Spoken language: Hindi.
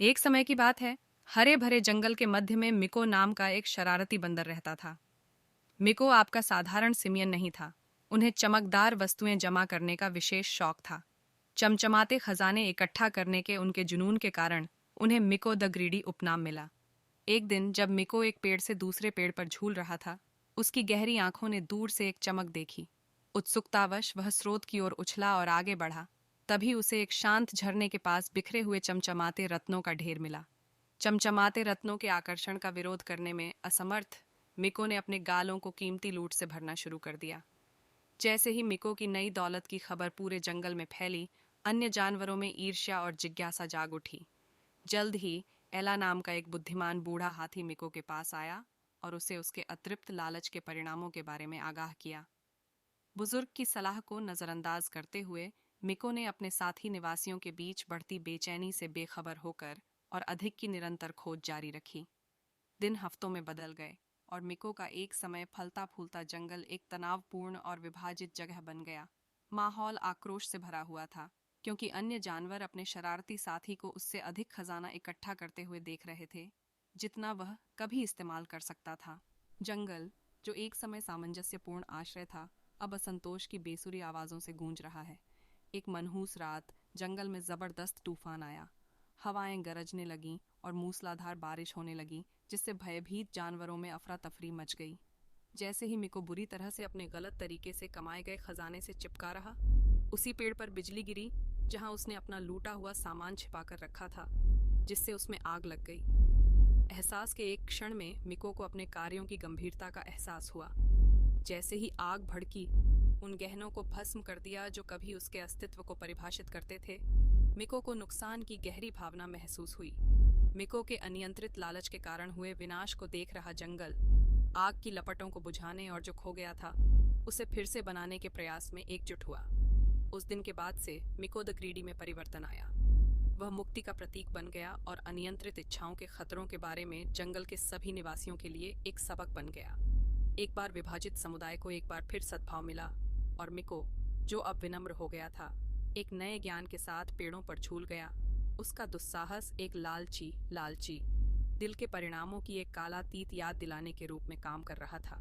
एक समय की बात है। हरे भरे जंगल के मध्य में मिको नाम का एक शरारती बंदर रहता था। मिको आपका साधारण सिमियन नहीं था। उन्हें चमकदार वस्तुएं जमा करने का विशेष शौक था। चमचमाते खजाने इकट्ठा करने के उनके जुनून के कारण उन्हें मिको द ग्रीडी उपनाम मिला। एक दिन जब मिको एक पेड़ से दूसरे पेड़ पर झूल रहा था, उसकी गहरी आंखों ने दूर से एक चमक देखी। उत्सुकतावश वह स्रोत की ओर उछला और आगे बढ़ा। तभी उसे एक शांत झरने के पास बिखरे हुए चमचमाते रत्नों का ढेर मिला। चमचमाते रत्नों के आकर्षण का विरोध करने में असमर्थ मिको ने अपने गालों को कीमती लूट से भरना शुरू कर दिया। जैसे ही मिको की नई दौलत की खबर पूरे जंगल में फैली, अन्य जानवरों में ईर्ष्या और जिज्ञासा जाग उठी। जल्द ही एला नाम का एक बुद्धिमान बूढ़ा हाथी मिको के पास आया और उसे उसके अतृप्त लालच के परिणामों के बारे में आगाह किया। बुजुर्ग की सलाह को नजरअंदाज करते हुए मिको ने अपने साथी निवासियों के बीच बढ़ती बेचैनी से बेखबर होकर और अधिक की निरंतर खोज जारी रखी। दिन हफ्तों में बदल गए और मिको का एक समय फलता फूलता जंगल एक तनावपूर्ण और विभाजित जगह बन गया। माहौल आक्रोश से भरा हुआ था, क्योंकि अन्य जानवर अपने शरारती साथी को उससे अधिक खजाना इकट्ठा करते हुए देख रहे थे, जितना वह कभी इस्तेमाल कर सकता था। जंगल, जो एक समय सामंजस्यपूर्ण आश्रय था, अब असंतोष की बेसुरी आवाजों से गूंज रहा है। एक मनहूस रात जंगल में जबरदस्त तूफान आया। हवाएं गरजने लगीं और मूसलाधार बारिश होने लगी, जिससे भयभीत जानवरों में अफरा तफरी मच गई। जैसे ही मिको बुरी तरह से अपने गलत तरीके से कमाए गए खजाने से चिपका रहा, उसी पेड़ पर बिजली गिरी जहां उसने अपना लूटा हुआ सामान छिपाकर रखा था, जिससे उसमें आग लग गई। एहसास के एक क्षण में मिको को अपने कार्यों की गंभीरता का एहसास हुआ। जैसे ही आग भड़की, उन गहनों को भस्म कर दिया जो कभी उसके अस्तित्व को परिभाषित करते थे। मिको को नुकसान की गहरी भावना महसूस हुई। मिको के अनियंत्रित लालच के कारण हुए विनाश को देख रहा जंगल आग की लपटों को बुझाने और जो खो गया था उसे फिर से बनाने के प्रयास में एकजुट हुआ। उस दिन के बाद से मिको द ग्रीडी में परिवर्तन आया। वह मुक्ति का प्रतीक बन गया और अनियंत्रित इच्छाओं के खतरों के बारे में जंगल के सभी निवासियों के लिए एक सबक बन गया। एक बार विभाजित समुदाय को एक बार फिर सद्भाव मिला और मिको, जो अब विनम्र हो गया था, एक नए ज्ञान के साथ पेड़ों पर झूल गया। उसका दुस्साहस एक लालची दिल के परिणामों की एक कालातीत याद दिलाने के रूप में काम कर रहा था।